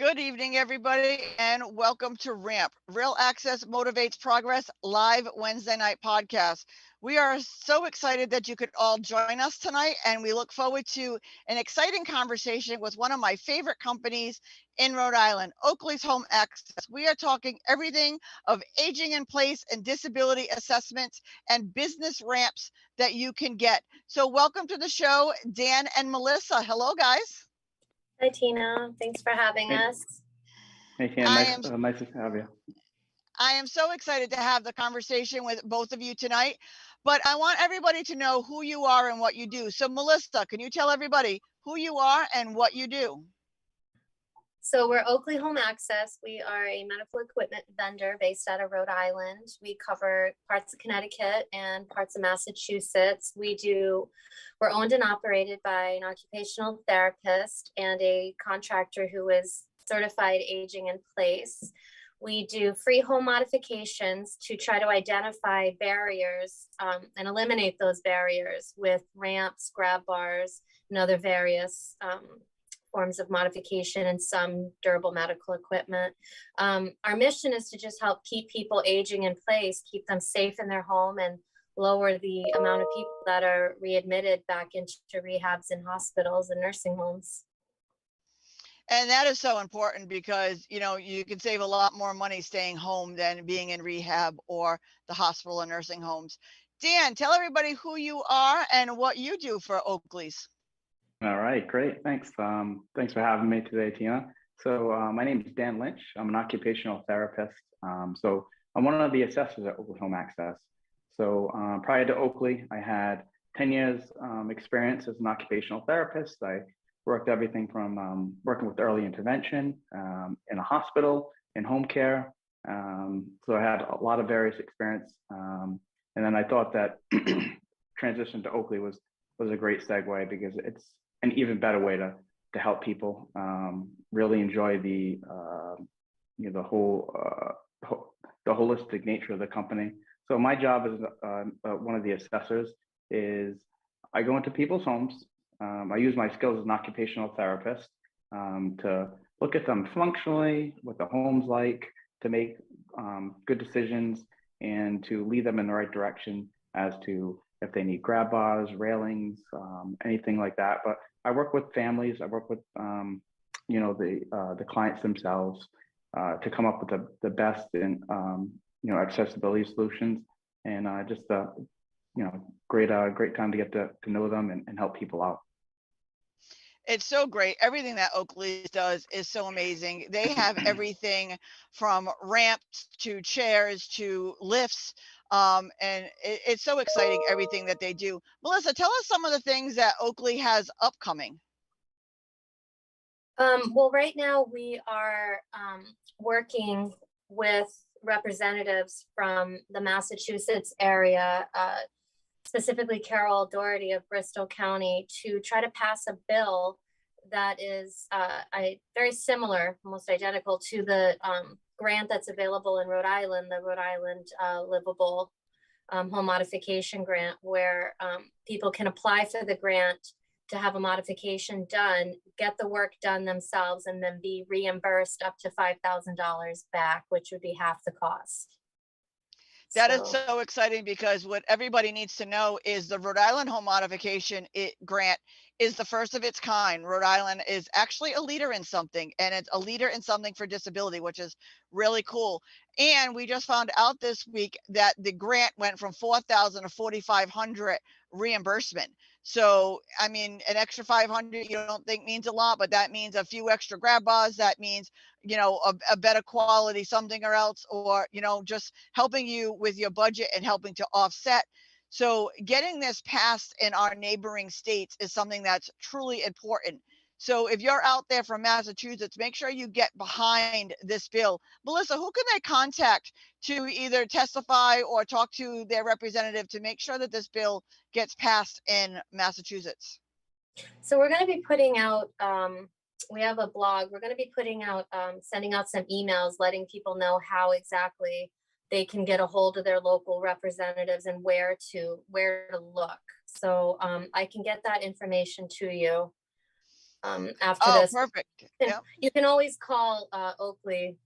Good evening, everybody, and welcome to RAMP, Real Access Motivates Progress, live Wednesday night podcast. We are so excited that you could all join us tonight, and we look forward to an exciting conversation with one of my favorite companies in Rhode Island, Oakley's Home Access. We are talking everything of aging in place and disability assessments and business ramps that you can get. So welcome to the show, Dan and Melissa. Hello, guys. Hi, Tina. Thanks for having us. Hey, Tina. Nice to have you. I am so excited to have the conversation with both of you tonight, but I want everybody to know who you are and what you do. So, Melissa, can you tell everybody who you are and what you do? So we're Oakley Home Access. We are a medical equipment vendor based out of Rhode Island. We cover parts of Connecticut and parts of Massachusetts. We're owned and operated by an occupational therapist and a contractor who is certified aging in place. We do free home modifications to try to identify barriers and eliminate those barriers with ramps, grab bars, and other various forms of modification and some durable medical equipment. Our mission is to just help keep people aging in place, keep them safe in their home, and lower the amount of people that are readmitted back into rehabs and hospitals and nursing homes. And that is so important because, you can save a lot more money staying home than being in rehab or the hospital and nursing homes. Dan, tell everybody who you are and what you do for Oakley's. All right, great. Thanks. Thanks for having me today, Tina. So my name is Dan Lynch. I'm an occupational therapist. So I'm one of the assessors at Oakley Home Access. So prior to Oakley, I had 10 years experience as an occupational therapist. I worked everything from working with early intervention in a hospital, in home care. So I had a lot of various experience. And then I thought that transition to Oakley was a great segue because it's an even better way to help people really enjoy the holistic nature of the company. So my job as one of the assessors is I go into people's homes. I use my skills as an occupational therapist to look at them functionally, what the home's like, to make good decisions and to lead them in the right direction as to if they need grab bars, railings, anything like that. But I work with families. I work with the clients themselves to come up with the best in accessibility solutions, and great time to get to know them and help people out. It's so great. Everything that Oakley does is so amazing. They have everything from ramps to chairs to lifts. And it's so exciting, everything that they do. Melissa, tell us some of the things that Oakley has upcoming. Well, right now we are working with representatives from the Massachusetts area, specifically Carol Doherty of Bristol County, to try to pass a bill that is very similar, almost identical to the grant that's available in Rhode Island, the Rhode Island Livable Home Modification Grant, where people can apply for the grant to have a modification done, get the work done themselves, and then be reimbursed up to $5,000 back, which would be half the cost. That is so exciting because what everybody needs to know is the Rhode Island Home Modification Grant is the first of its kind. Rhode Island is actually a leader in something, and it's a leader in something for disability, which is really cool. And we just found out this week that the grant went from $4,000 to $4,500 reimbursement. So, I mean, an extra 500 you don't think means a lot, but that means a few extra grab bars. That means, a better quality something or else, or, just helping you with your budget and helping to offset. So getting this passed in our neighboring states is something that's truly important. So if you're out there from Massachusetts, make sure you get behind this bill. Melissa, who can they contact to either testify or talk to their representative to make sure that this bill gets passed in Massachusetts? So we're going to be putting out, we have a blog, we're going to be putting out, sending out some emails, letting people know how exactly they can get a hold of their local representatives and where to look. So I can get that information to you. after Oh, this. perfect. Yeah. You can always call Oakley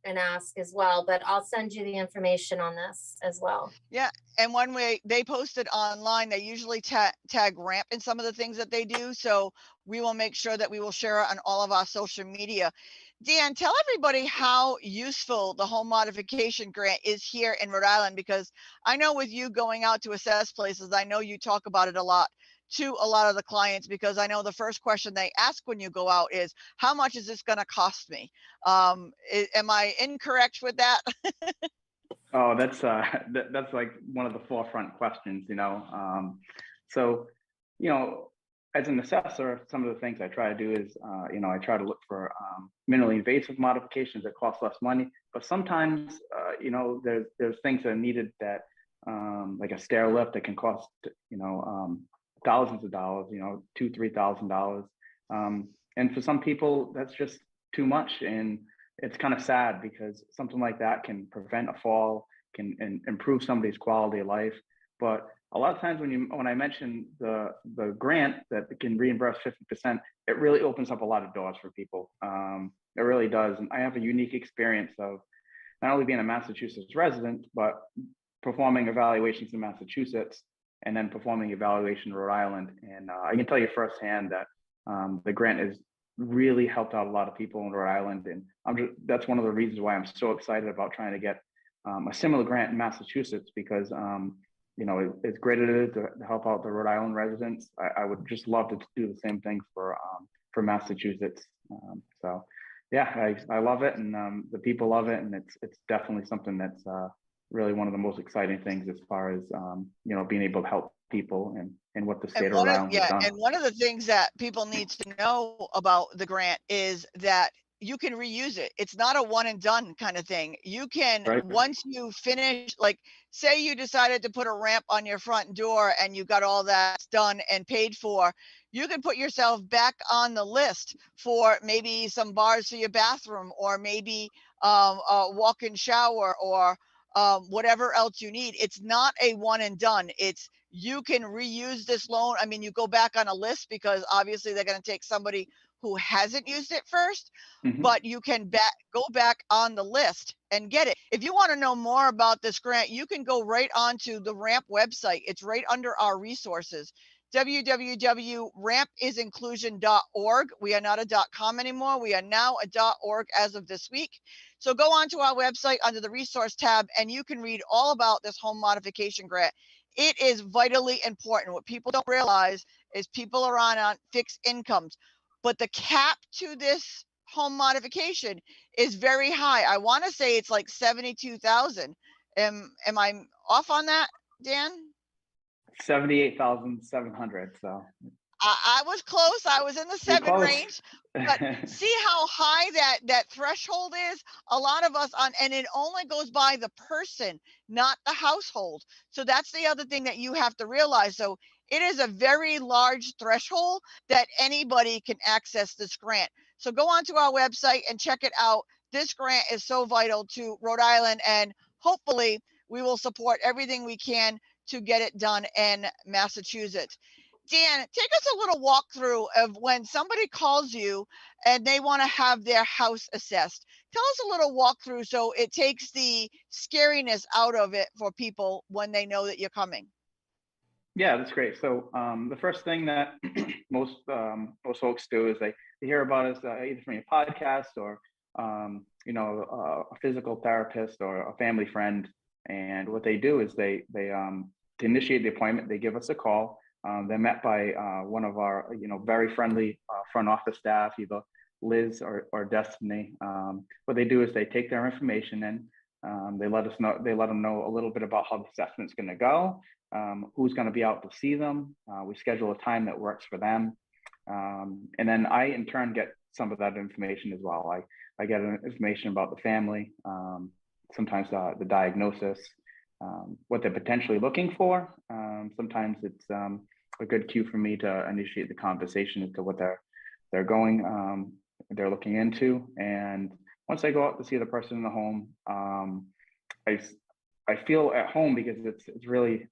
and ask as well, but I'll send you the information on this as well. Yeah, and one way they posted online, they usually tag ramp in some of the things that they do. So we will make sure that we will share it on all of our social media. Dan, tell everybody how useful the home modification grant is here in Rhode Island, because I know with you going out to assess places, I know you talk about it a lot to a lot of the clients, because I know the first question they ask when you go out is, how much is this going to cost me? Am I incorrect with that? Oh, that's like one of the forefront questions, So, you know, as an assessor, some of the things I try to do is, I try to look for minimally invasive modifications that cost less money. But sometimes, there's things that are needed that, like a stair lift that can cost, thousands of dollars, $2,000-3,000. And for some people, that's just too much, and it's kind of sad because something like that can prevent a fall, can improve somebody's quality of life. But a lot of times when I mention the grant that can reimburse 50%, it really opens up a lot of doors for people. It really does. And I have a unique experience of not only being a Massachusetts resident, but performing evaluations in Massachusetts and then performing evaluation in Rhode Island. And I can tell you firsthand that the grant has really helped out a lot of people in Rhode Island. And that's one of the reasons why I'm so excited about trying to get a similar grant in Massachusetts, because it's great it is to help out the Rhode Island residents. I would just love to do the same thing for Massachusetts. So yeah, I love it, and the people love it, and it's definitely something that's really one of the most exciting things as far as being able to help people and what the state of Rhode Island has done. And one of the things that people need to know about the grant is that you can reuse it. It's not a one and done kind of thing. You can, Right. Once you finish, like say you decided to put a ramp on your front door and you got all that done and paid for, you can put yourself back on the list for maybe some bars for your bathroom, or maybe a walk-in shower, or whatever else you need. It's not a one and done. It's, you can reuse this loan. I mean, you go back on a list because obviously they're going to take somebody who hasn't used it first, but you can go back on the list and get it. If you want to know more about this grant, you can go right onto the RAMP website. It's right under our resources, www.rampisinclusion.org. We are not a .com anymore. We are now a .org as of this week. So go onto our website under the resource tab, and you can read all about this home modification grant. It is vitally important. What people don't realize is people are on fixed incomes, but the cap to this home modification is very high. I want to say it's like 72,000. Am I off on that, Dan? 78,700. So I was close. I was in the 7 range, but see how high that threshold is? A lot of us and it only goes by the person, not the household. So that's the other thing that you have to realize. So it is a very large threshold that anybody can access this grant. So go onto our website and check it out. This grant is so vital to Rhode Island, and hopefully we will support everything we can to get it done in Massachusetts. Dan, take us a little walkthrough of when somebody calls you and they want to have their house assessed. Tell us a little walkthrough so it takes the scariness out of it for people when they know that you're coming. Yeah, that's great. So the first thing that most folks do is they hear about us either from your podcast or a physical therapist or a family friend. And what they do is they to initiate the appointment, they give us a call. They're met by one of our very friendly front office staff, either Liz or Destiny. What they do is they take their information in. They let them know a little bit about how the assessment's going to go, who's going to be out to see them. We schedule a time that works for them, and then I in turn get some of that information as well. I get information about the family, sometimes the diagnosis, what they're potentially looking for. Sometimes it's a good cue for me to initiate the conversation as to what they're looking into. And once I go out to see the person in the home, I feel at home because it's really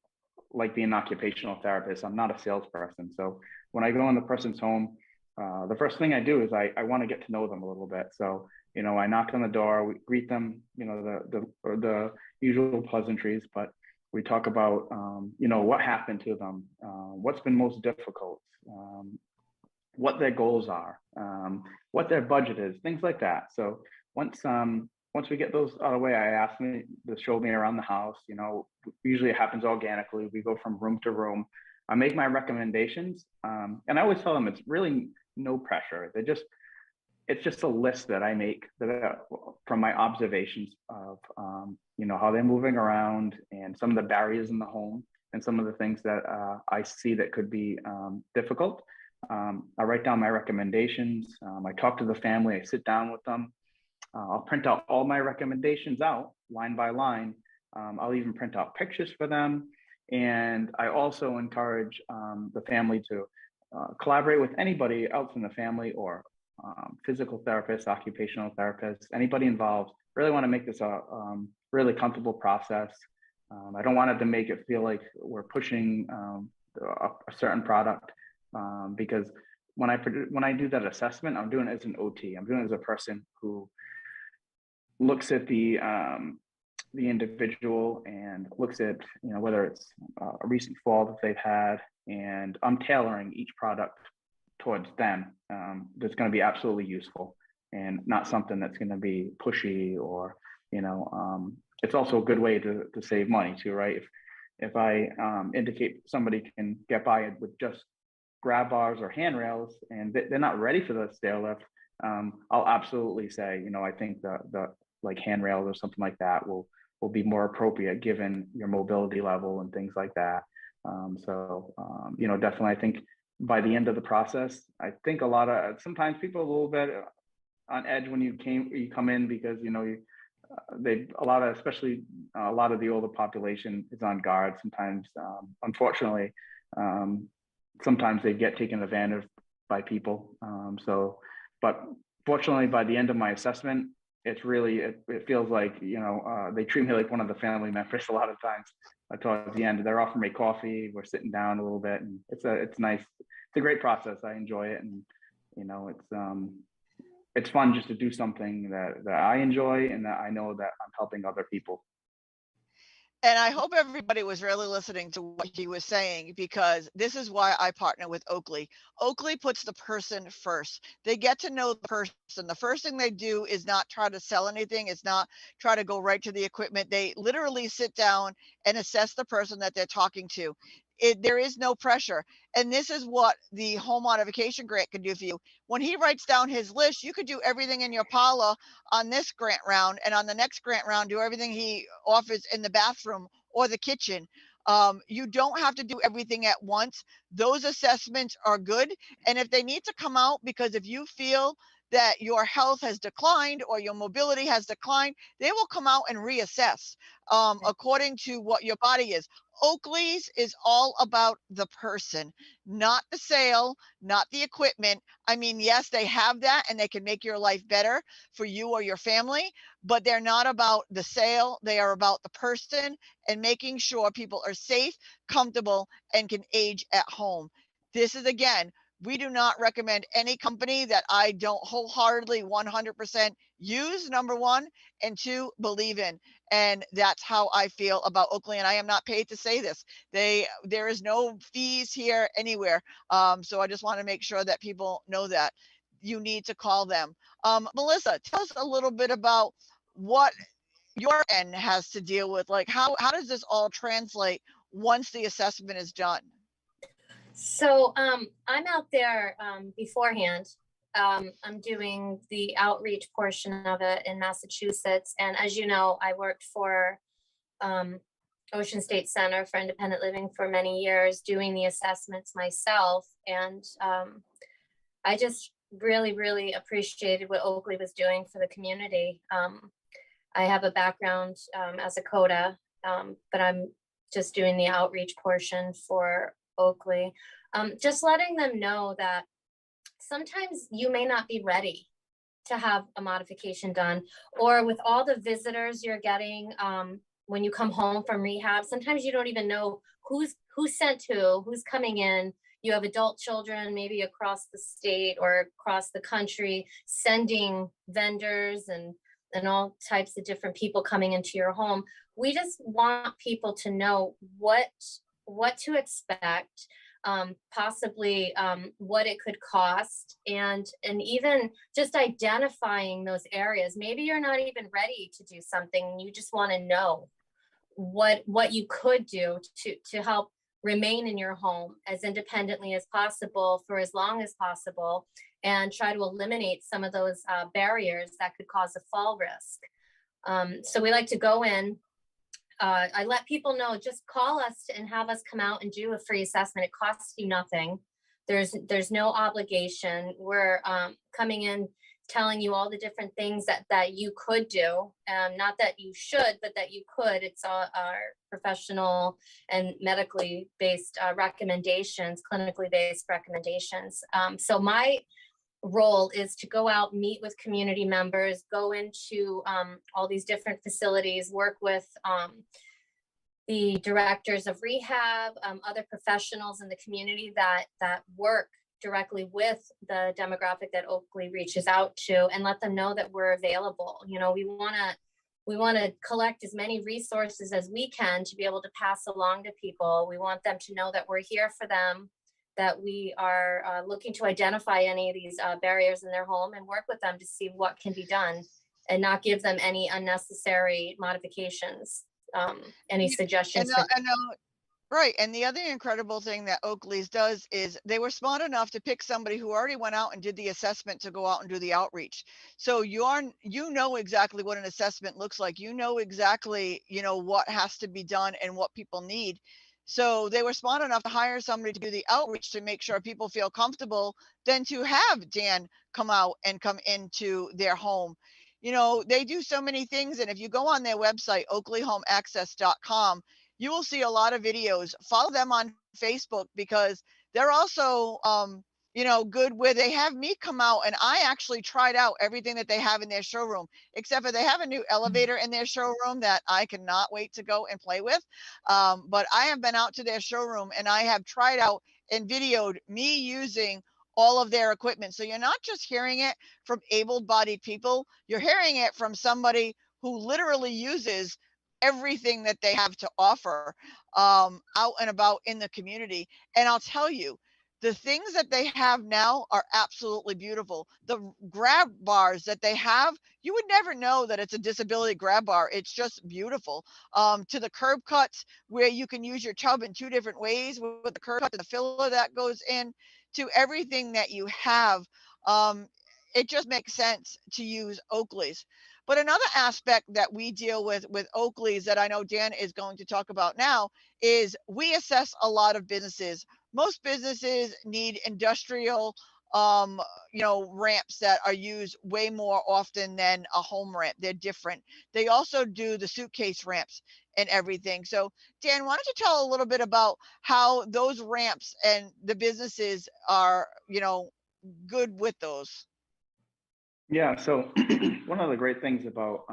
like being an occupational therapist. I'm not a salesperson. So when I go in the person's home, the first thing I do is I want to get to know them a little bit. So, you know, I knock on the door, we greet them, you know, the usual pleasantries, but we talk about, you know, what happened to them, what's been most difficult, what their goals are, what their budget is, things like that. So once we get those out of the way, I ask me to show me around the house. You know, usually it happens organically. We go from room to room. I make my recommendations, and I always tell them it's really no pressure. It's just a list that I make from my observations of, you know, how they're moving around and some of the barriers in the home and some of the things that I see that could be difficult. I write down my recommendations. I talk to the family. I sit down with them. I'll print out all my recommendations out line by line. I'll even print out pictures for them. And I also encourage the family to collaborate with anybody else in the family, or physical therapists, occupational therapists, anybody involved. Really want to make this a really comfortable process. I don't want it to make it feel like we're pushing a certain product, because when I do that assessment, I'm doing it as an OT. I'm doing it as a person who looks at the individual and looks at, you know, whether it's a recent fall that they've had, and I'm tailoring each product towards them. That's going to be absolutely useful and not something that's going to be pushy, or, you know, it's also a good way to save money too, right? If I indicate somebody can get by it with just grab bars or handrails and they're not ready for the stair lift, I'll absolutely say, you know, I think the like handrails or something like that will be more appropriate given your mobility level and things like that. You know, definitely, I think by the end of the process, I think sometimes people are a little bit on edge when you come in, because, you know, especially a lot of the older population is on guard sometimes. Unfortunately, sometimes they get taken advantage of by people. But fortunately, by the end of my assessment, it's really, it feels like, you know, they treat me like one of the family members a lot of times. Towards the end, they're offering me coffee, we're sitting down a little bit, and it's nice. It's a great process. I enjoy it, and, you know, it's fun just to do something that I enjoy and that I know that I'm helping other people. And I hope everybody was really listening to what he was saying, because this is why I partner with Oakley. Oakley puts the person first. They get to know the person. The first thing they do is not try to sell anything. It's not try to go right to the equipment. They literally sit down and assess the person that they're talking to. There is no pressure. And this is what the home modification grant can do for you. When he writes down his list, you could do everything in your parlor on this grant round, and on the next grant round, do everything he offers in the bathroom or the kitchen. You don't have to do everything at once. Those assessments are good. And if they need to come out, because if you feel that your health has declined or your mobility has declined, they will come out and reassess according to what your body is. Oakley's is all about the person, not the sale, not the equipment. I mean, yes, they have that and they can make your life better for you or your family, but they're not about the sale. They are about the person and making sure people are safe, comfortable, and can age at home. This is, again, we do not recommend any company that I don't wholeheartedly 100% use, number one, and two, believe in. And that's how I feel about Oakley. And I am not paid to say this. There is no fees here anywhere. So I just want to make sure that people know that you need to call them. Melissa, tell us a little bit about what your end has to deal with. Like, how does this all translate once the assessment is done? So I'm out there beforehand. I'm doing the outreach portion of it in Massachusetts. And as you know, I worked for Ocean State Center for Independent Living for many years, doing the assessments myself. And I just really, really appreciated what Oakley was doing for the community. I have a background as a CODA, but I'm just doing the outreach portion for Oakley. Just letting them know that sometimes you may not be ready to have a modification done, or with all the visitors you're getting when you come home from rehab, sometimes you don't even know who's sent who's coming in. you have adult children, maybe across the state or across the country, sending vendors and all types of different people coming into your home. We just want people to know what to expect, possibly what it could cost, and even just identifying those areas. Maybe you're not even ready to do something. You just want to know what you could do to help remain in your home as independently as possible for as long as possible, and try to eliminate some of those barriers that could cause a fall risk. So we like to go in. I let people know, just call us and have us come out and do a free assessment. It costs you nothing. There's no obligation. We're coming in, telling you all the different things that you could do. Not that you should, but that you could. It's our professional and medically based recommendations, clinically based recommendations. So my role is to go out, meet with community members, go into all these different facilities, work with the directors of rehab, other professionals in the community that work directly with the demographic that Oakley reaches out to, and let them know that we're available. You know, we want to collect as many resources as we can to be able to pass along to people. We want them to know that we're here for them, that we are looking to identify any of these barriers in their home and work with them to see what can be done, and not give them any unnecessary modifications, any suggestions. Right. And the other incredible thing that Oakley's does is they were smart enough to pick somebody who already went out and did the assessment to go out and do the outreach. So you know exactly what an assessment looks like. You know exactly, what has to be done and what people need. So they were smart enough to hire somebody to do the outreach to make sure people feel comfortable, than to have Dan come out and come into their home. They do so many things. And if you go on their website, oakleyhomeaccess.com, you will see a lot of videos. Follow them on Facebook, because they're also, good where they have me come out, and I actually tried out everything that they have in their showroom, except for they have a new elevator in their showroom that I cannot wait to go and play with. But I have been out to their showroom, and I have tried out and videoed me using all of their equipment. So you're not just hearing it from able-bodied people, you're hearing it from somebody who literally uses everything that they have to offer out and about in the community. And I'll tell you, the things that they have now are absolutely beautiful. The grab bars that they have, you would never know that it's a disability grab bar. It's just beautiful. To the curb cuts, where you can use your tub in two different ways, with the curb cut and the filler that goes in, to everything that you have. It just makes sense to use Oakley's. But another aspect that we deal with Oakley's, that I know Dan is going to talk about now, is we assess a lot of businesses. Most businesses need industrial, ramps that are used way more often than a home ramp. They're different. They also do the suitcase ramps and everything. So Dan, why don't you tell a little bit about how those ramps and the businesses are, good with those? Yeah, so one of the great things about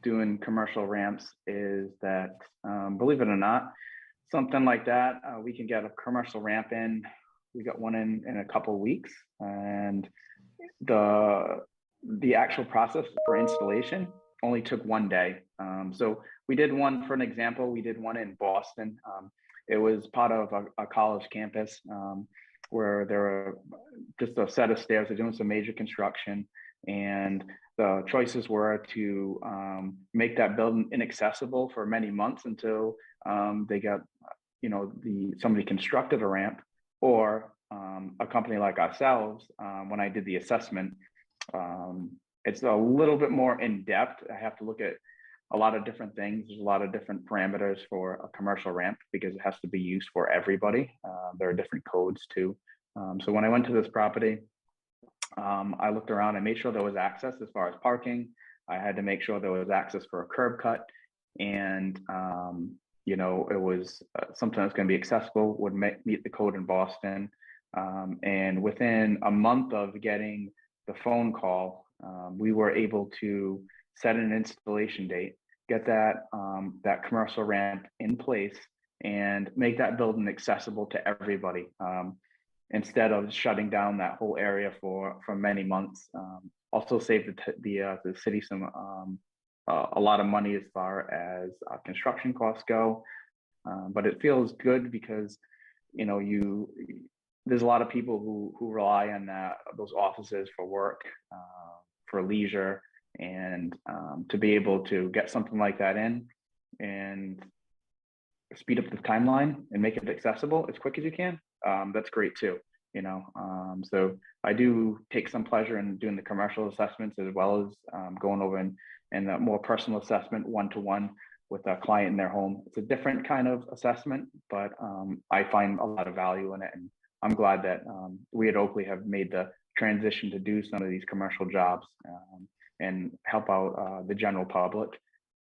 doing commercial ramps is that, believe it or not, something like that, we can get a commercial ramp in. We got one in a couple of weeks, and the actual process for installation only took one day. So we did one, for an example, we did one in Boston. It was part of a college campus where there were just a set of stairs. They're doing some major construction, and the choices were to make that building inaccessible for many months until they got, somebody constructed a ramp, or a company like ourselves. When I did the assessment, it's a little bit more in depth. I have to look at a lot of different things. There's a lot of different parameters for a commercial ramp, because it has to be used for everybody. There are different codes too. So when I went to this property, I looked around and made sure there was access as far as parking. I had to make sure there was access for a curb cut, and it was something that's going to be accessible, would meet the code in Boston. And within a month of getting the phone call, we were able to set an installation date, get that commercial ramp in place, and make that building accessible to everybody. instead of shutting down that whole area for many months. Also save the city some a lot of money as far as construction costs go. But it feels good because you there's a lot of people who rely on those offices for work, for leisure, and to be able to get something like that in and speed up the timeline and make it accessible as quick as you can. That's great too. So I do take some pleasure in doing the commercial assessments as well as going over and a more personal assessment one-to-one with a client in their home. It's a different kind of assessment, but I find a lot of value in it. And I'm glad that we at Oakley have made the transition to do some of these commercial jobs and help out the general public,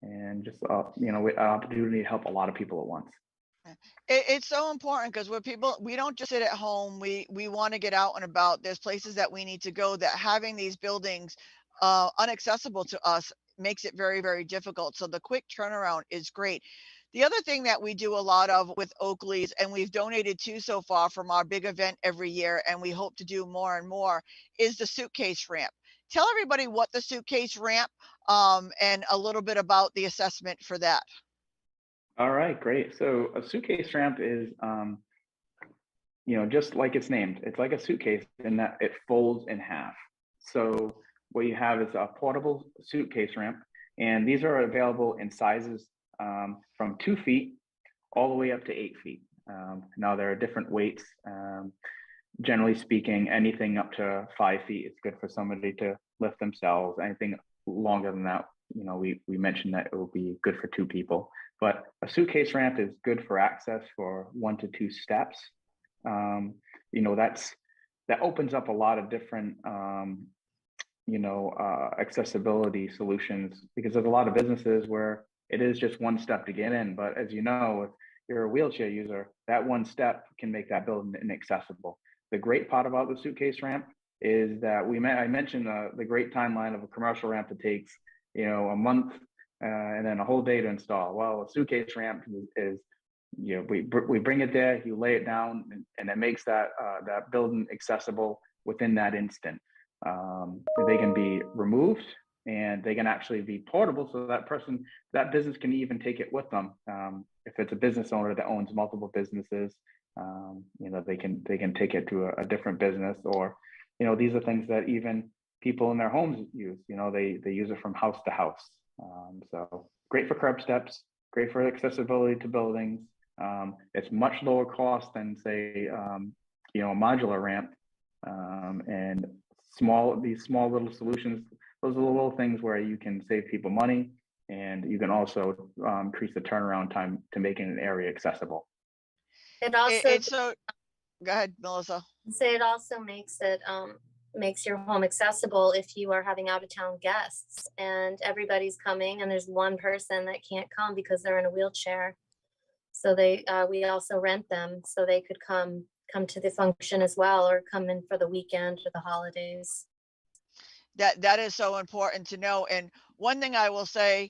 and just an opportunity to help a lot of people at once. It's so important because we don't just sit at home. We want to get out and about. There's places that we need to go, that having these buildings unaccessible to us makes it very, very difficult. So the quick turnaround is great. The other thing that we do a lot of with Oakley's, and we've donated to so far from our big event every year, and we hope to do more and more, is the suitcase ramp. Tell everybody what the suitcase ramp and a little bit about the assessment for that. All right, great. So a suitcase ramp is, just like it's named, it's like a suitcase in that it folds in half. So what you have is a portable suitcase ramp, and these are available in sizes from 2 feet all the way up to 8 feet. Now there are different weights. Generally speaking, anything up to 5 feet is good for somebody to lift themselves. Anything longer than that, we mentioned that it will be good for 2 people. But a suitcase ramp is good for access for 1 to 2 steps. That opens up a lot of different accessibility solutions, because there's a lot of businesses where it is just 1 step to get in. But as you know, if you're a wheelchair user, that 1 step can make that building inaccessible. The great part about the suitcase ramp is that I mentioned the great timeline of a commercial ramp that takes a month and then a whole day to install. Well, a suitcase ramp is we bring it there, you lay it down, and it makes that building accessible within that instant. They can be removed, and they can actually be portable, so that business can even take it with them. If it's a business owner that owns multiple businesses, they can take it to a different business, or these are things that even people in their homes use. They use it from house to house. So great for curb steps, great for accessibility to buildings. It's much lower cost than, say, a modular ramp, and these small little solutions. Those are the little things where you can save people money, and you can also increase the turnaround time to making an area accessible. It also It's so. Go ahead, Melissa. it also makes your home accessible if you are having out of town guests and everybody's coming and there's one person that can't come because they're in a wheelchair. So we also rent them so they could come to the function as well, or come in for the weekend or the holidays. That is so important to know. And one thing I will say,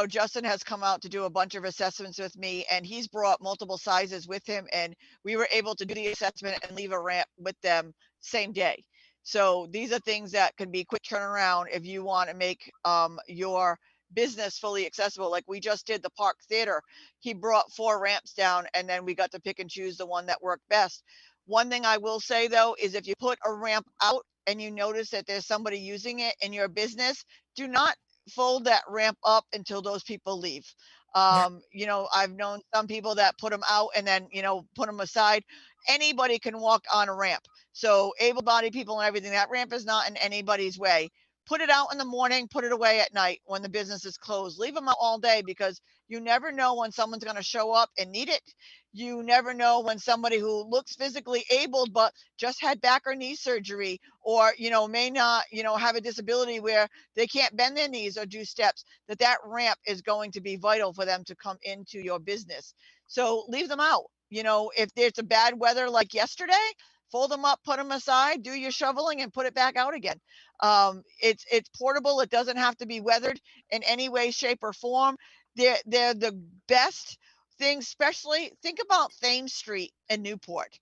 Justin has come out to do a bunch of assessments with me, and he's brought multiple sizes with him, and we were able to do the assessment and leave a ramp with them same day. So these are things that can be quick turnaround if you want to make your business fully accessible. Like we just did the Park Theater. He brought 4 ramps down, and then we got to pick and choose the one that worked best. One thing I will say, though, is if you put a ramp out and you notice that there's somebody using it in your business, do not fold that ramp up until those people leave. I've known some people that put them out and then, put them aside. Anybody can walk on a ramp. So able-bodied people and everything, that ramp is not in anybody's way. Put it out in the morning, put it away at night when the business is closed. Leave them out all day, because you never know when someone's going to show up and need it. You never know when somebody who looks physically able but just had back or knee surgery, or may not have a disability where they can't bend their knees or do steps, that ramp is going to be vital for them to come into your business. So leave them out. If there's a bad weather like yesterday, fold them up, put them aside, do your shoveling, and put it back out again. It's portable. It doesn't have to be weathered in any way, shape, or form. They're the best thing. Especially think about Thames Street in Newport.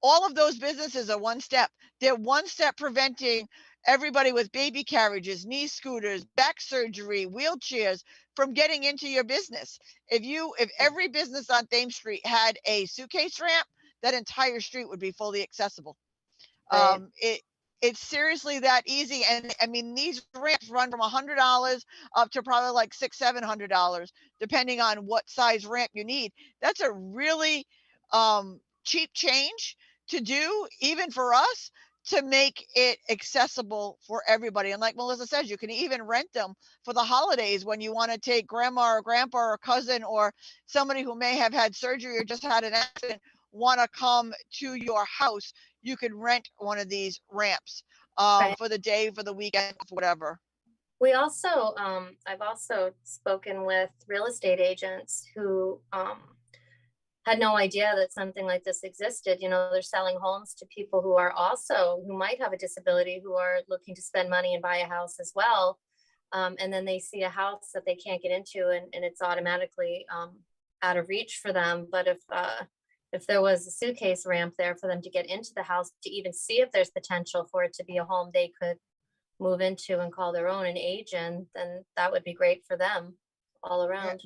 all of those businesses are one step. They're one step preventing everybody with baby carriages, knee scooters, back surgery, wheelchairs from getting into your business. If every business on Thames Street had a suitcase ramp, that entire street would be fully accessible. Right. It's seriously that easy. And I mean, these ramps run from $100 up to probably like $600-700, depending on what size ramp you need. That's a really cheap change to do, even for us, to make it accessible for everybody. And like Melissa says, you can even rent them for the holidays when you want to take grandma or grandpa or cousin or somebody who may have had surgery or just had an accident, want to come to your house. You could rent one of these ramps Right. for the day, for the weekend, whatever. We also, I've also spoken with real estate agents who had no idea that something like this existed. You know, they're selling homes to people who are also, who might have a disability, who are looking to spend money and buy a house as well. And then they see a house that they can't get into, and it's automatically out of reach for them. But if there was a suitcase ramp there for them to get into the house, to even see if there's potential for it to be a home they could move into and call their own and age in, then that would be great for them all around.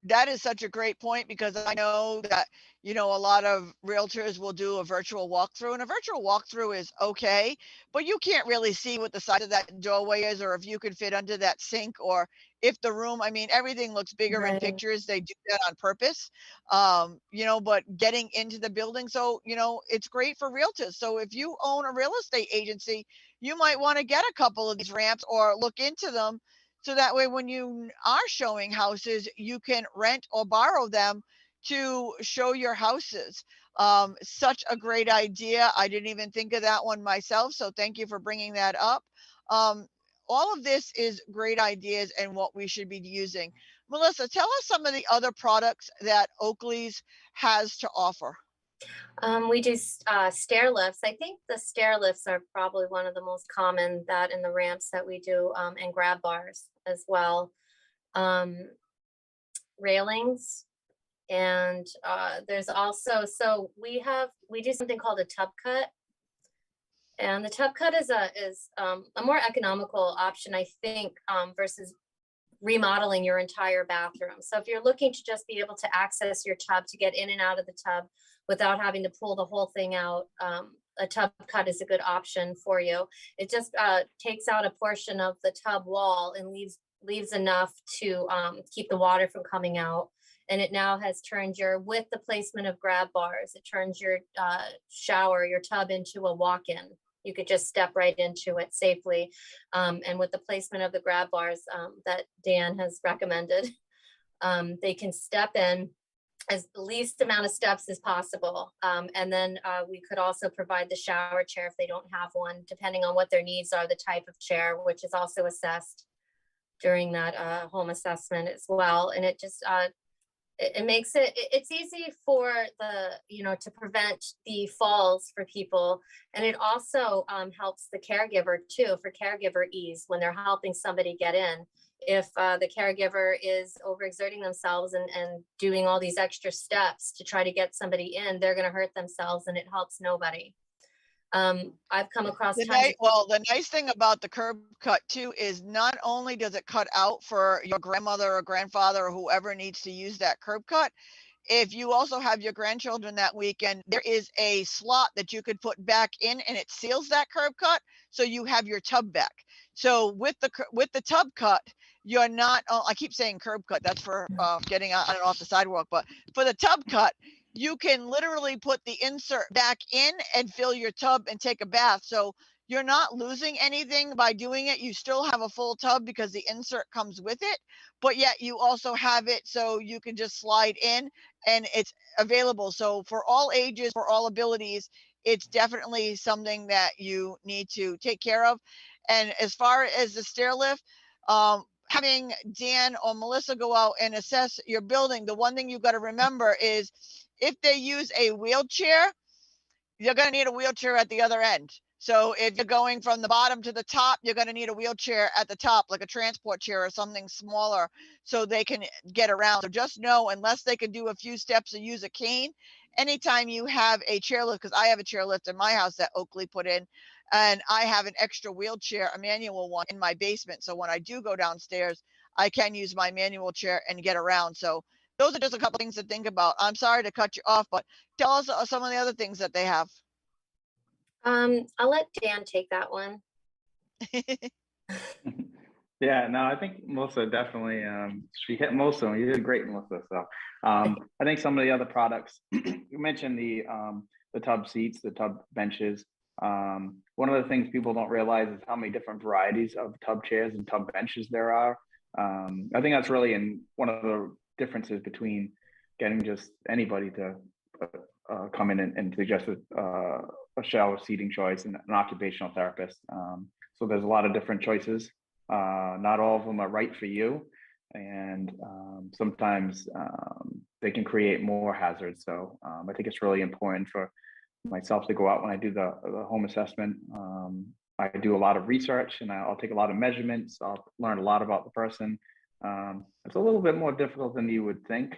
That is such a great point, because I know that, a lot of realtors will do a virtual walkthrough, and a virtual walkthrough is okay, but you can't really see what the size of that doorway is, or if you could fit under that sink, or if the room, I mean, everything looks bigger in Right. pictures. They do that on purpose, but getting into the building. So, it's great for realtors. So if you own a real estate agency, you might want to get a couple of these ramps or look into them, so that way, when you are showing houses, you can rent or borrow them to show your houses. Such a great idea. I didn't even think of that one myself. So thank you for bringing that up. Um, all of this is great ideas and what we should be using. Melissa, tell us some of the other products that Oakley's has to offer. We do stair lifts. I think the stair lifts are probably one of the most common, that in the ramps that we do, and grab bars as well. Railings, and there's also, so we do something called a tub cut, and the tub cut is a more economical option, I think, versus remodeling your entire bathroom. So if you're looking to just be able to access your tub, to get in and out of the tub without having to pull the whole thing out, a tub cut is a good option for you. It just takes out a portion of the tub wall and leaves enough to keep the water from coming out. And it now has turned with the placement of grab bars, it turns your your tub into a walk-in. You could just step right into it safely. And with the placement of the grab bars that Dan has recommended, they can step in as the least amount of steps as possible. And then we could also provide the shower chair if they don't have one, depending on what their needs are, the type of chair, which is also assessed during that home assessment as well. And it just, it makes it's easy for to prevent the falls for people. And it also helps the caregiver too, for caregiver ease when they're helping somebody get in. If the caregiver is overexerting themselves and doing all these extra steps to try to get somebody in, they're going to hurt themselves, and it helps nobody. I've come across the nice thing about the curb cut too is not only does it cut out for your grandmother or grandfather or whoever needs to use that curb cut, if you also have your grandchildren that weekend, there is a slot that you could put back in, and it seals that curb cut, so you have your tub back. So with the tub cut, you're not, I keep saying curb cut, that's for getting on and off the sidewalk, but for the tub cut, you can literally put the insert back in and fill your tub and take a bath. So you're not losing anything by doing it. You still have a full tub because the insert comes with it, but yet you also have it so you can just slide in, and it's available. So for all ages, for all abilities, it's definitely something that you need to take care of. And as far as the stair lift, having Dan or Melissa go out and assess your building, the one thing you've got to remember is if they use a wheelchair, you're going to need a wheelchair at the other end. So if you're going from the bottom to the top, you're going to need a wheelchair at the top, like a transport chair or something smaller, so they can get around. So just know, unless they can do a few steps and use a cane, anytime you have a chairlift, because I have a chairlift in my house that Oakley put in, and I have an extra wheelchair, a manual one in my basement. So when I do go downstairs, I can use my manual chair and get around. So those are just a couple things to think about. I'm sorry to cut you off, but tell us some of the other things that they have. I'll let Dan take that one. Yeah, no, I think Melissa definitely, she hit most of them. You did great, Melissa. So I think some of the other products, you mentioned the tub seats, the tub benches. One of the things people don't realize is how many different varieties of tub chairs and tub benches there are. I think that's really one of the differences between getting just anybody to come in and suggest a shower seating choice and an occupational therapist. So there's a lot of different choices. Not all of them are right for you, and sometimes they can create more hazards. So I think it's really important for myself to go out when I do the home assessment. I do a lot of research, and I'll take a lot of measurements. I'll learn a lot about the person. It's a little bit more difficult than you would think,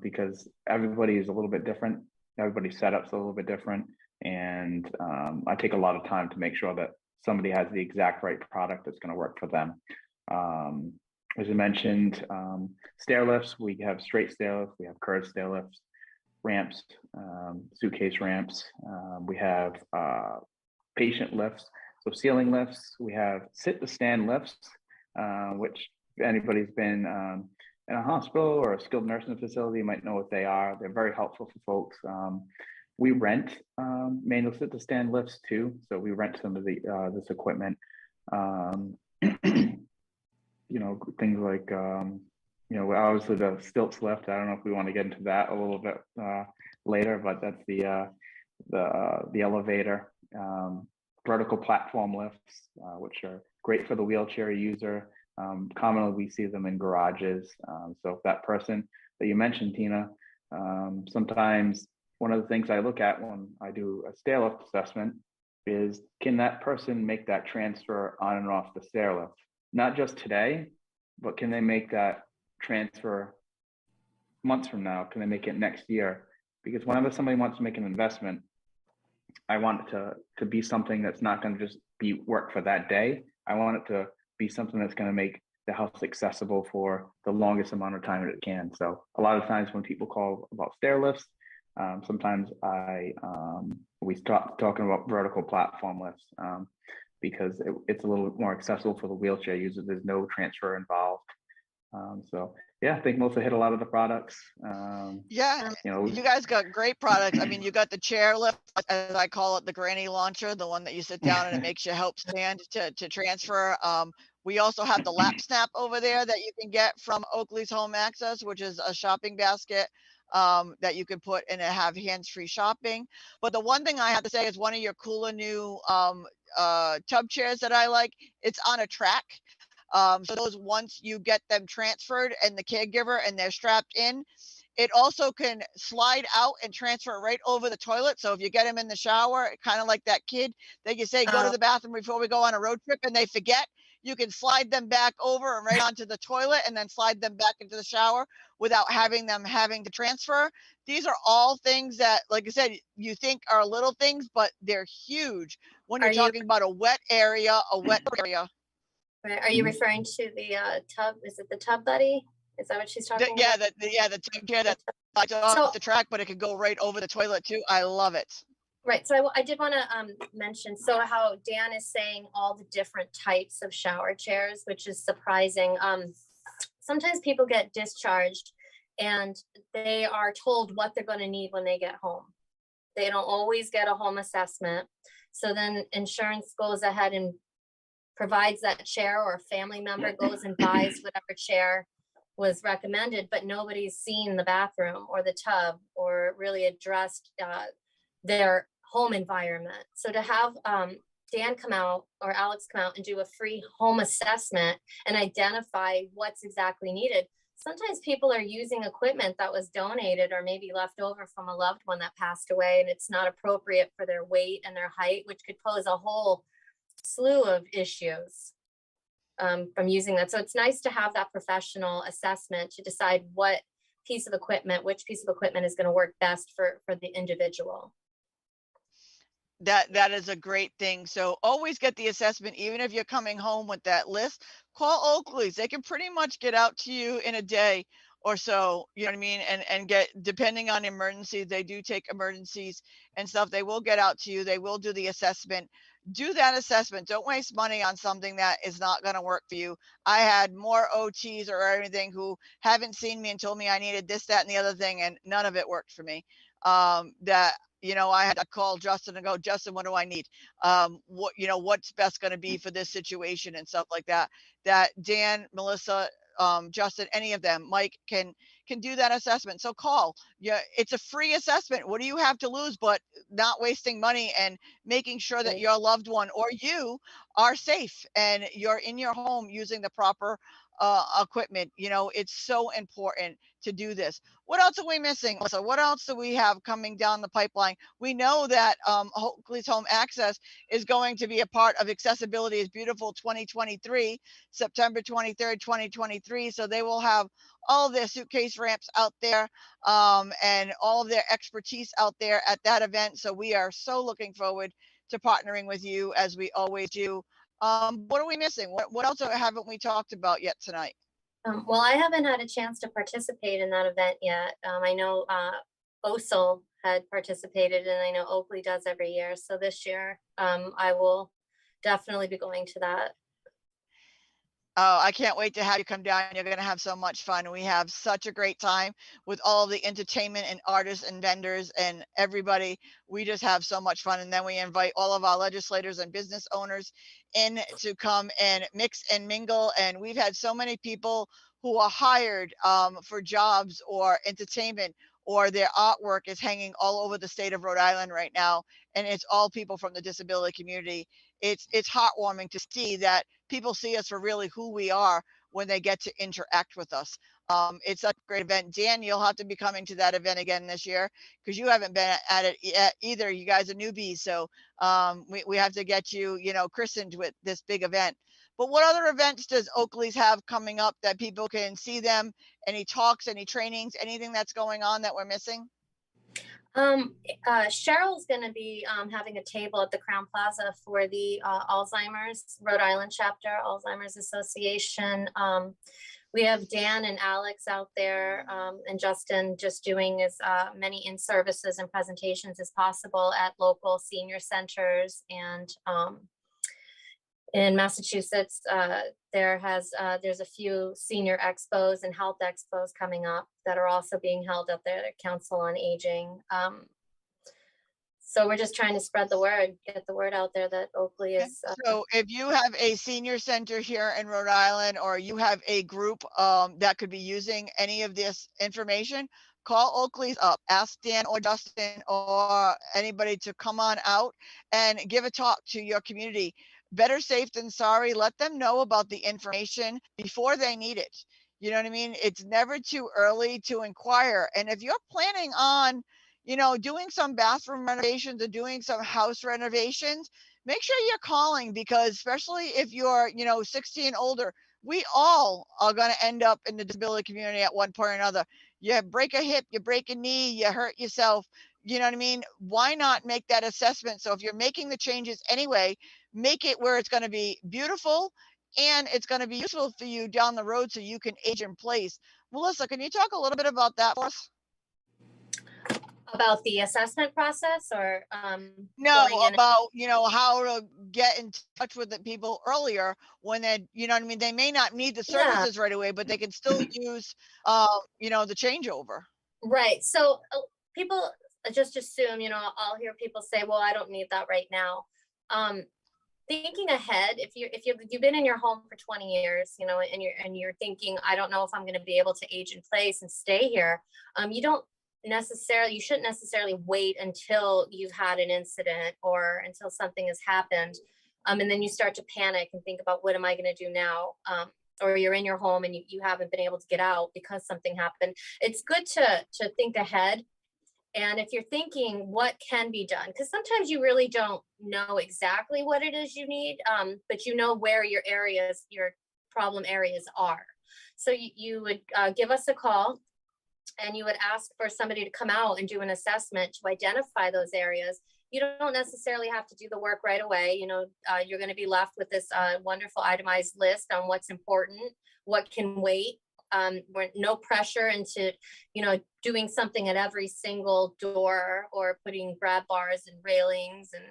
because everybody is a little bit different. Everybody's setup's a little bit different, and I take a lot of time to make sure that somebody has the exact right product that's going to work for them. As you mentioned, stair lifts, we have straight stair lifts, we have curved stair lifts, ramps, suitcase ramps. We have patient lifts, so ceiling lifts. We have sit to stand lifts, which if anybody's been in a hospital or a skilled nursing facility, you might know what they are. They're very helpful for folks. We rent manual sit to stand lifts too. So we rent some of this equipment. You know, things like, you know, obviously the stilts lift. I don't know if we want to get into that a little bit later, but that's the elevator. Vertical platform lifts, which are great for the wheelchair user. Commonly we see them in garages. So if that person that you mentioned, Tina, sometimes one of the things I look at when I do a stair lift assessment is, can that person make that transfer on and off the stair lift? Not just today, but can they make that transfer months from now? Can they make it next year? Because whenever somebody wants to make an investment, I want it to be something that's not going to just be work for that day. I want it to be something that's going to make the house accessible for the longest amount of time that it can. So a lot of times when people call about stair lifts, sometimes we start talking about vertical platform lifts, because it's a little bit more accessible for the wheelchair user. There's no transfer involved. So yeah, I think Melissa hit a lot of the products. Yeah, You know, you guys got great products. I mean, you got the chair lift, as I call it, the granny launcher, the one that you sit down and it makes you help stand to transfer. We also have the lap snap over there that you can get from Oakley's Home Access, which is a shopping basket that you can put in and have hands-free shopping. But the one thing I have to say is one of your cooler new tub chairs that I like, it's on a track. So those, once you get them transferred and the caregiver and they're strapped in, it also can slide out and transfer right over the toilet. So if you get them in the shower, kind of like that kid that you say, go to the bathroom before we go on a road trip, and they forget, you can slide them back over and right onto the toilet and then slide them back into the shower without having to transfer. These are all things that, like I said, you think are little things, but they're huge when you're talking about a wet area, Are you referring to the tub? Is it the Tub Buddy? Is that what she's talking about? The tub chair that slides off the track, but it could go right over the toilet too. I love it. Right. So I did want to mention, so how Dan is saying all the different types of shower chairs, which is surprising. Sometimes people get discharged and they are told what they're going to need when they get home. They don't always get a home assessment. So then insurance goes ahead and provides that chair, or a family member goes and buys whatever chair was recommended, but nobody's seen the bathroom or the tub or really addressed their home environment. So to have Dan come out or Alex come out and do a free home assessment and identify what's exactly needed. sometimes people are using equipment that was donated or maybe left over from a loved one that passed away, and it's not appropriate for their weight and their height, which could pose a whole slew of issues from using that. So it's nice to have that professional assessment to decide which piece of equipment is going to work best for the individual. That is a great thing. So always get the assessment, even if you're coming home with that list. Call Oakley's. They can pretty much get out to you in a day or so, you know what I mean? And get, depending on emergencies, they do take emergencies and stuff. They will get out to you. They will do the assessment. Do that assessment. Don't waste money on something that is not going to work for you. I had more OTs or anything who haven't seen me and told me I needed this, that, and the other thing, and none of it worked for me. That, you know, I had to call Justin and go, Justin, what do I need? What, you know, what's best going to be for this situation and stuff like that. That Dan, Melissa, Justin, any of them, Mike can do that assessment. So call. Yeah, it's a free assessment. What do you have to lose but not wasting money and making sure that your loved one or you are safe and you're in your home using the proper equipment. You know, it's so important to do this. What else are we missing? So what else do we have coming down the pipeline? We know that Oakley's Home Access is going to be a part of Accessibility is Beautiful 2023, September 23rd, 2023. So they will have all of their suitcase ramps out there and all of their expertise out there at that event. So we are so looking forward to partnering with you as we always do. What are we missing? What else haven't we talked about yet tonight? Well, I haven't had a chance to participate in that event yet. I know OSL had participated, and I know Oakley does every year. So this year, I will definitely be going to that. Oh, I can't wait to have you come down. You're going to have so much fun. We have such a great time with all the entertainment and artists and vendors and everybody. We just have so much fun. And then we invite all of our legislators and business owners in to come and mix and mingle. And we've had so many people who are hired for jobs or entertainment, or their artwork is hanging all over the state of Rhode Island right now. And it's all people from the disability community. It's heartwarming to see that people see us for really who we are when they get to interact with us. It's such a great event. Dan, you'll have to be coming to that event again this year because you haven't been at it yet either. You guys are newbies. So we have to get you, you know, christened with this big event. But what other events does Oakley's have coming up that people can see them? Any talks, any trainings, anything that's going on that we're missing? Cheryl's going to be having a table at the Crown Plaza for the Alzheimer's Rhode Island chapter, Alzheimer's Association. We have Dan and Alex out there and Justin just doing as many in-services and presentations as possible at local senior centers. And in Massachusetts, there's a few senior expos and health expos coming up that are also being held at the Council on Aging. So we're just trying to spread the word, get the word out there that Oakley is. So if you have a senior center here in Rhode Island, or you have a group that could be using any of this information, call Oakley's up, ask Dan or Justin or anybody to come on out and give a talk to your community. Better safe than sorry. Let them know about the information before they need it. You know what I mean? It's never too early to inquire. And if you're planning on, you know, doing some bathroom renovations or doing some house renovations, make sure you're calling, because especially if you're, you know, 60 and older, we all are going to end up in the disability community at one point or another. You break a hip, you break a knee, you hurt yourself. You know what I mean? Why not make that assessment? So if you're making the changes anyway, make it where it's going to be beautiful and it's going to be useful for you down the road so you can age in place. Melissa, can you talk a little bit about that for us? About the assessment process, or no, about, you know, how to get in touch with the people earlier when they, you know what I mean, they may not need the services right away, but they can still use you know, the changeover. Right. So people just assume, you know, I'll hear people say, well, I don't need that right now. Thinking ahead, if you've been in your home for 20 years, you know, and you're thinking, I don't know if I'm going to be able to age in place and stay here, you shouldn't necessarily wait until you've had an incident or until something has happened. And then you start to panic and think about, what am I going to do now? or you're in your home and you haven't been able to get out because something happened, it's good to think ahead. And if you're thinking what can be done, because sometimes you really don't know exactly what it is you need, but you know where your areas, your problem areas are. So you would give us a call, and you would ask for somebody to come out and do an assessment to identify those areas. You don't necessarily have to do the work right away. You know, you're going to be left with this wonderful itemized list on what's important, what can wait. We're no pressure into, you know, doing something at every single door or putting grab bars and railings and,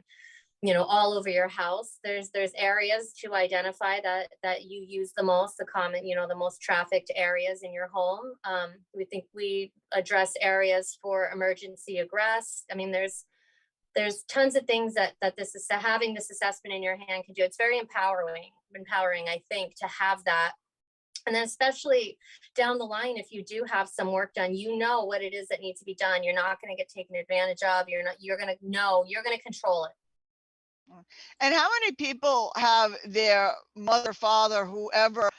you know, all over your house. There's areas to identify that you use the most, the common, you know, the most trafficked areas in your home. We think we address areas for emergency egress. I mean, there's tons of things that this is, having this assessment in your hand can do. It's very empowering, I think, to have that. And then especially down the line, if you do have some work done, you know what it is that needs to be done. You're not going to get taken advantage of. You're going to know, you're going to control it. And how many people have their mother, father, whoever,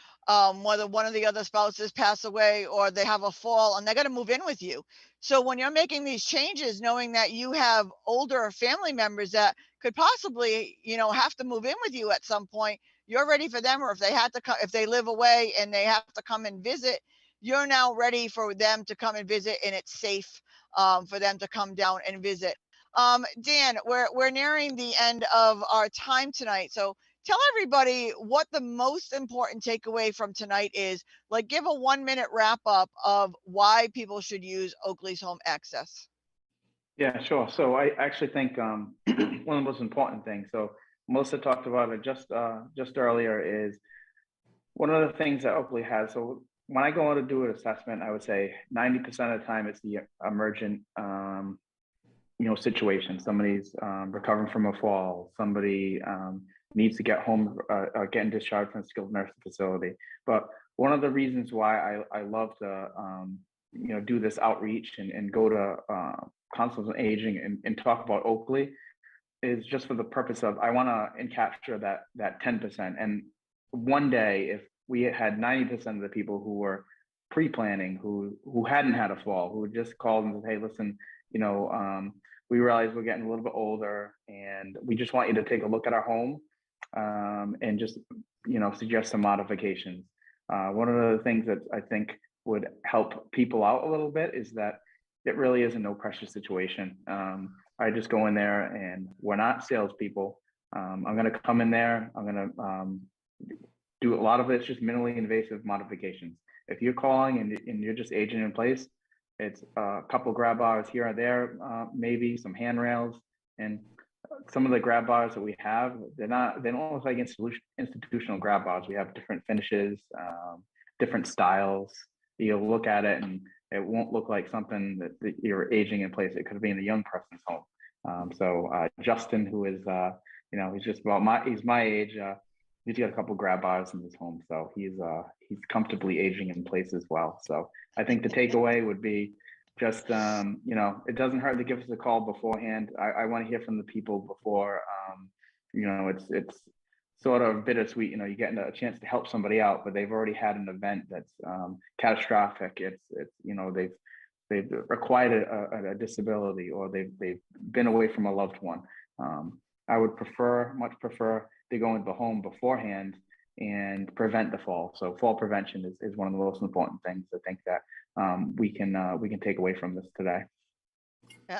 whether one of the other spouses pass away or they have a fall and they're going to move in with you? So when you're making these changes, knowing that you have older family members that could possibly, you know, have to move in with you at some point, you're ready for them. Or if they had to come, if they live away and they have to come and visit, you're now ready for them to come and visit, and it's safe for them to come down and visit. Dan, we're nearing the end of our time tonight. So tell everybody what the most important takeaway from tonight is. Like, give a 1-minute wrap up of why people should use Oakley's Home Access. Yeah, sure. So I actually think one of the most important things. So Melissa talked about it just earlier. Is one of the things that Oakley has. So when I go out to do an assessment, I would say 90% of the time it's the emergent, situation. Somebody's recovering from a fall. Somebody needs to get home, getting discharged from a skilled nursing facility. But one of the reasons why I love to do this outreach and go to councils on aging and talk about Oakley is just for the purpose of, I want to capture that 10%. And one day, if we had 90% of the people who were pre-planning, who hadn't had a fall, who just called and said, hey, listen, we realize we're getting a little bit older and we just want you to take a look at our home and just, suggest some modifications. One of the things that I think would help people out a little bit is that it really is a no pressure situation. I just go in there, and we're not salespeople. I'm going to come in there. I'm going to do a lot of it's just minimally invasive modifications. If you're calling and you're just aging in place, it's a couple grab bars here or there, maybe some handrails, and some of the grab bars that we have, they don't look like institutional grab bars. We have different finishes, different styles. You'll look at it and it won't look like something that you're aging in place. It could be in a young person's home. So Justin, who is, he's just he's my age. He's got a couple grab bars in his home, so he's comfortably aging in place as well. So I think the takeaway would be just, it doesn't hurt to give us a call beforehand. I want to hear from the people before. It's sort of bittersweet. You're getting a chance to help somebody out, but they've already had an event that's catastrophic. They've acquired a disability, or they've been away from a loved one. I would much prefer to go into the home beforehand and prevent the fall. So fall prevention is one of the most important things I think that we can take away from this today.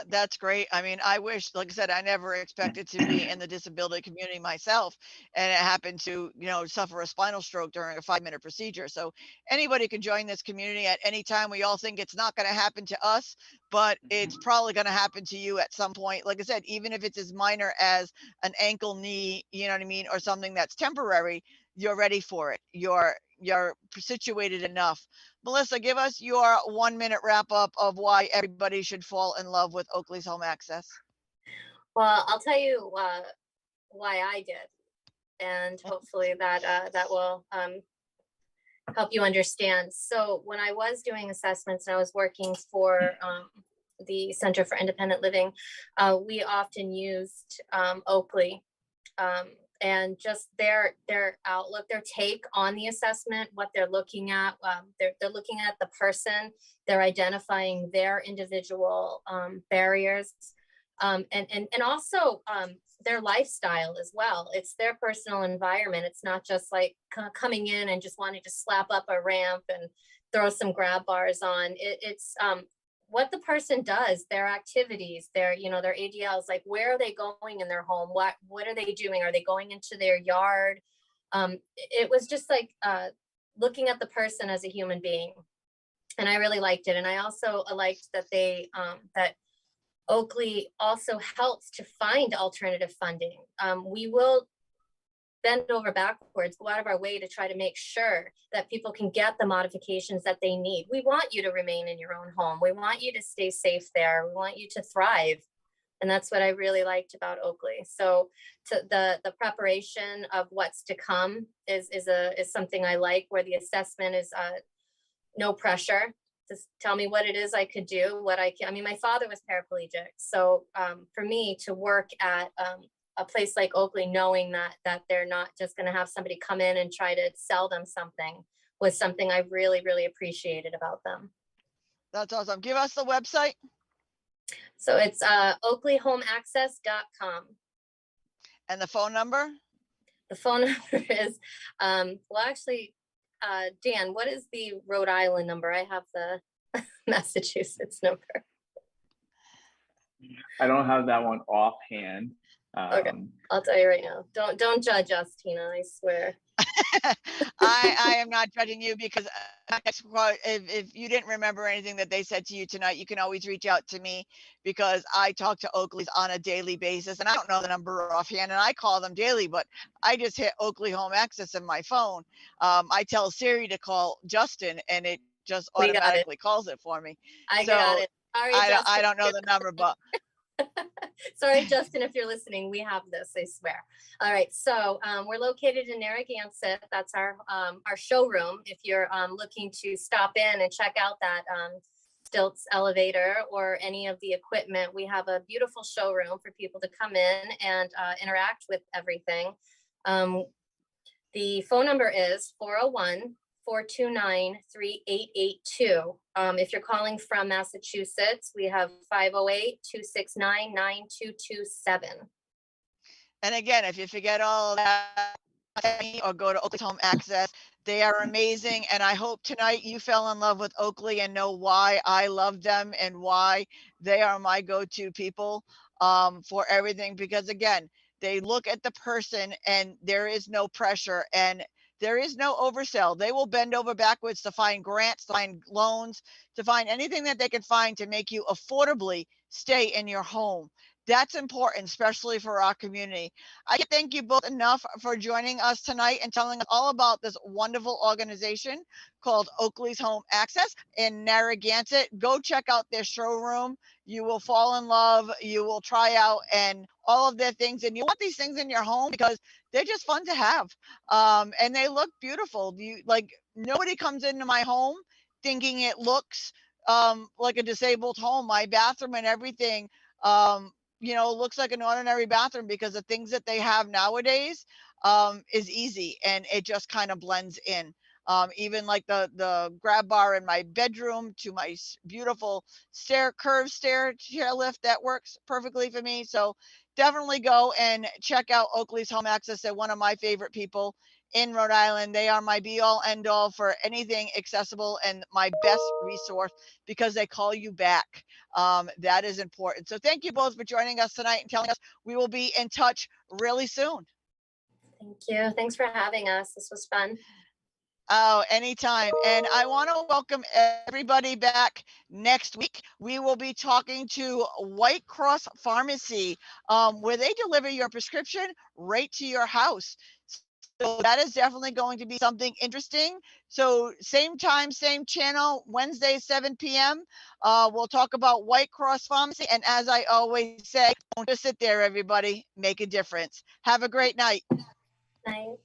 That's great. I mean, I wish, like I said, I never expected to be in the disability community myself, and it happened to, suffer a spinal stroke during a 5-minute procedure. So anybody can join this community at any time. We all think it's not going to happen to us, but it's probably going to happen to you at some point. Like I said, even if it's as minor as an ankle, knee, you know what I mean, or something that's temporary, you're ready for it. You're situated enough. Melissa, give us your 1-minute wrap up of why everybody should fall in love with Oakley's Home Access. Well, I'll tell you why I did, and hopefully that will help you understand. So when I was doing assessments and I was working for the Center for Independent Living, we often used Oakley. and just their outlook, their take on the assessment, what they're looking at. They're looking at the person, they're identifying their individual barriers, and also their lifestyle as well. It's their personal environment. It's not just like coming in and just wanting to slap up a ramp and throw some grab bars on. It's what the person does, their activities, their ADLs, like where are they going in their home? What are they doing? Are they going into their yard? It was just like looking at the person as a human being. And I really liked it. And I also liked that that Oakley also helps to find alternative funding. We will bend over backwards, go out of our way to try to make sure that people can get the modifications that they need. We want you to remain in your own home. We want you to stay safe there. We want you to thrive. And that's what I really liked about Oakley. So the preparation of what's to come is something I like, where the assessment is no pressure. Just tell me what it is I could do, what I can. I mean, my father was paraplegic. So for me to work at a place like Oakley, knowing that they're not just going to have somebody come in and try to sell them something, was something I really, really appreciated about them. That's awesome. Give us the website. So it's oakleyhomeaccess.com. And the phone number? The phone number is, well, actually, Dan, what is the Rhode Island number? I have the Massachusetts number. I don't have that one offhand. Okay, I'll tell you right now. Don't judge us, Tina. I swear. I am not judging you, because if you didn't remember anything that they said to you tonight, you can always reach out to me, because I talk to Oakleys on a daily basis, and I don't know the number offhand, and I call them daily, but I just hit Oakley Home Access in my phone. I tell Siri to call Justin, and it just automatically calls it for me. I got it. Sorry, I don't know the number, but sorry, Justin, if you're listening, we have this, I swear. All right, so we're located in Narragansett. That's our showroom. If you're looking to stop in and check out that stilts elevator or any of the equipment, we have a beautiful showroom for people to come in and interact with everything. The phone number is 401-429-3882. If you're calling from Massachusetts, we have 508-269-9227. And again, if you forget all that, or go to Oakley Home Access, they are amazing. And I hope tonight you fell in love with Oakley and know why I love them and why they are my go-to people for everything. Because again, they look at the person and there is no pressure and there is no oversell. They will bend over backwards to find grants, to find loans, to find anything that they can find to make you affordably stay in your home. That's important, especially for our community. I can't thank you both enough for joining us tonight and telling us all about this wonderful organization called Oakley's Home Access in Narragansett. Go check out their showroom. You will fall in love. You will try out and all of their things. And you want these things in your home because they're just fun to have. And they look beautiful. Nobody comes into my home thinking it looks like a disabled home. My bathroom and everything looks like an ordinary bathroom, because the things that they have nowadays is easy and it just kind of blends in. Even like the grab bar in my bedroom to my beautiful curved stair chair lift, that works perfectly for me. So definitely go and check out Oakley's Home Access. They're one of my favorite people in Rhode Island. They are my be all end all for anything accessible and my best resource, because they call you back. That is important. So thank you both for joining us tonight and telling us. We will be in touch really soon. Thank you. Thanks for having us. This was fun. Oh, anytime. And I want to welcome everybody back next week. We will be talking to White Cross Pharmacy, where they deliver your prescription right to your house. So that is definitely going to be something interesting. So same time, same channel, Wednesday, 7 p.m. We'll talk about White Cross Pharmacy. And as I always say, don't just sit there, everybody. Make a difference. Have a great night. Night.